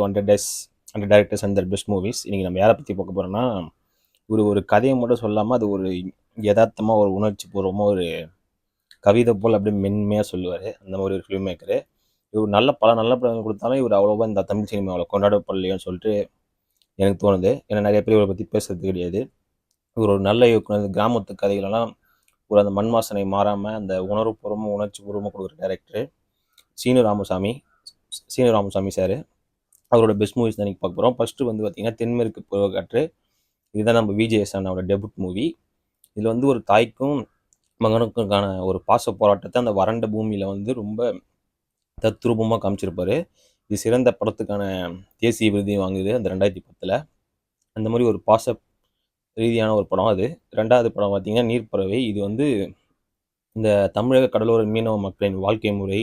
100 days 100 directors and the best movies. இன்றைக்கி நம்ம யாரை பற்றி பார்க்க போகிறோன்னா, ஒரு கதையை மட்டும் சொல்லாமல் அது ஒரு யதார்த்தமாக ஒரு உணர்ச்சி பூர்வமாக ஒரு கவிதை போல் அப்படியே மென்மையாக சொல்லுவார். அந்த மாதிரி ஒரு ஃபிலிம் மேக்கரு. இவர் பல நல்ல படங்கள் கொடுத்தாலும் இவர் அவ்வளோவா இந்த தமிழ் சினிமாவில் கொண்டாடப்படலையோன்னு சொல்லிட்டு எனக்கு தோணுது. ஏன்னா நிறைய பேர் இவரை பற்றி பேசுறது கிடையாது. இவர் ஒரு நல்ல இயக்குனர். கிராமத்து கதைகளெல்லாம் அந்த மண் வாசனை மாறாமல் அந்த உணர்வுபூர்வமாக உணர்ச்சி பூர்வமாக கொடுக்குற டேரக்டர் சீனு ராமசாமி சார். அவரோட பெஸ்ட் மூவிஸ் தான் இன்றைக்கி பார்க்க போகிறோம். ஃபஸ்ட்டு பார்த்திங்கன்னா தென்மேற்கு பருவக்காற்று. இதுதான் நம்ம விஜேஎஸ் அண்ணாவோட டெபியூட் மூவி. இதில் ஒரு தாய்க்கும் மகனுக்குக்கான ஒரு பாச போராட்டத்தை அந்த வறண்ட பூமியில் ரொம்ப தத்ரூபமாக காமிச்சிருப்பார். இது சிறந்த படத்துக்கான தேசிய விருதையும் வாங்குது அந்த 2010. அந்த மாதிரி ஒரு பாச ரீதியான ஒரு படம் அது. ரெண்டாவது படம் பார்த்திங்கன்னா நீர்ப்பறவை. இது இந்த தமிழக கடலோர மீனவ மக்களின் வாழ்க்கை முறை,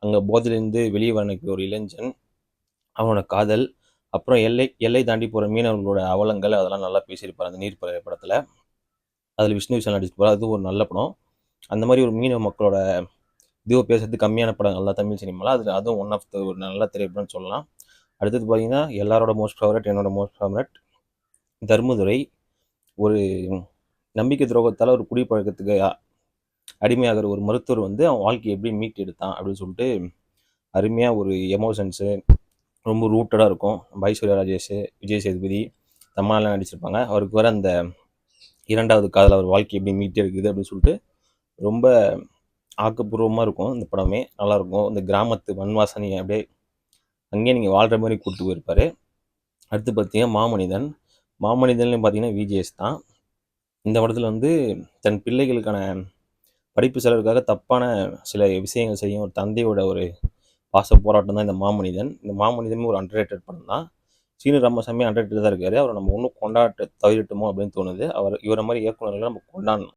அங்கே போதிலிருந்து வெளியே வர நினைக்கிற ஒரு இளைஞன், அவனோட காதல், அப்புறம் எல்லை தாண்டி போகிற மீனவர்களோட அவலங்கள், அதெல்லாம் நல்லா பேசியிருப்பார் அந்த நீர்ப்பறவை படத்தில். அதில் விஷ்ணு விஷால் நடிச்சிருப்பார். அதுவும் ஒரு நல்ல படம். அந்த மாதிரி ஒரு மீனவ மக்களோட இதுவோ பேசுறது கம்மியான படங்கள் தான் தமிழ் சினிமாவில். அதுவும் ஒன் ஆஃப் த ஒரு நல்ல திரைப்படம்னு சொல்லலாம். அடுத்தது பார்த்திங்கன்னா எல்லாரோட மோஸ்ட் ஃபேவரட், என்னோட மோஸ்ட் ஃபேவரட் தர்மதுரை. ஒரு நம்பிக்கை துரோகத்தால் ஒரு குடிப்பழக்கத்துக்கு அடிமையாகிற ஒரு மருத்துவர் அவன் வாழ்க்கையை எப்படி மீட்டு எடுத்தான் அப்படின்னு சொல்லிட்டு அருமையாக ஒரு எமோஷன்ஸு ரொம்ப ரூட்டடாக இருக்கும். ஐஸ்வர்யா ராஜேஷ், விஜய் சேதுபதி, தம்மாலாம் நடிச்சிருப்பாங்க. அவருக்கு அந்த இரண்டாவது காதல் அவர் வாழ்க்கை எப்படி மீட்டு எடுக்குது அப்படின்னு சொல்லிட்டு ரொம்ப ஆக்கப்பூர்வமாக இருக்கும். இந்த படமே நல்லாயிருக்கும். இந்த கிராமத்து மண் வாசனையை அப்படியே அங்கேயே நீங்கள் வாழ்கிற மாதிரி கூப்பிட்டு போயிருப்பார். அடுத்து பார்த்தீங்கன்னா மாமனிதன்லையும் பார்த்தீங்கன்னா விஜேஎஸ் தான். இந்த படத்தில் தன் பிள்ளைகளுக்கான படிப்பு செலவுக்காக தப்பான சில விஷயங்கள் செய்யும் ஒரு தந்தையோட ஒரு பாச போராட்டம் தான் இந்த மாமனிதன் ஒரு அண்டர்ரேட்டட் படம் தான். சீனு ராமசாமி அண்டர்ரேட்டட் தான் இருக்கார். அவரை நம்ம ஒன்றும் கொண்டாட்ட தவிரட்டுமோ அப்படின்னு தோணுது. இவரை மாதிரி இயக்குநர்களை நம்ம கொண்டாடணும்.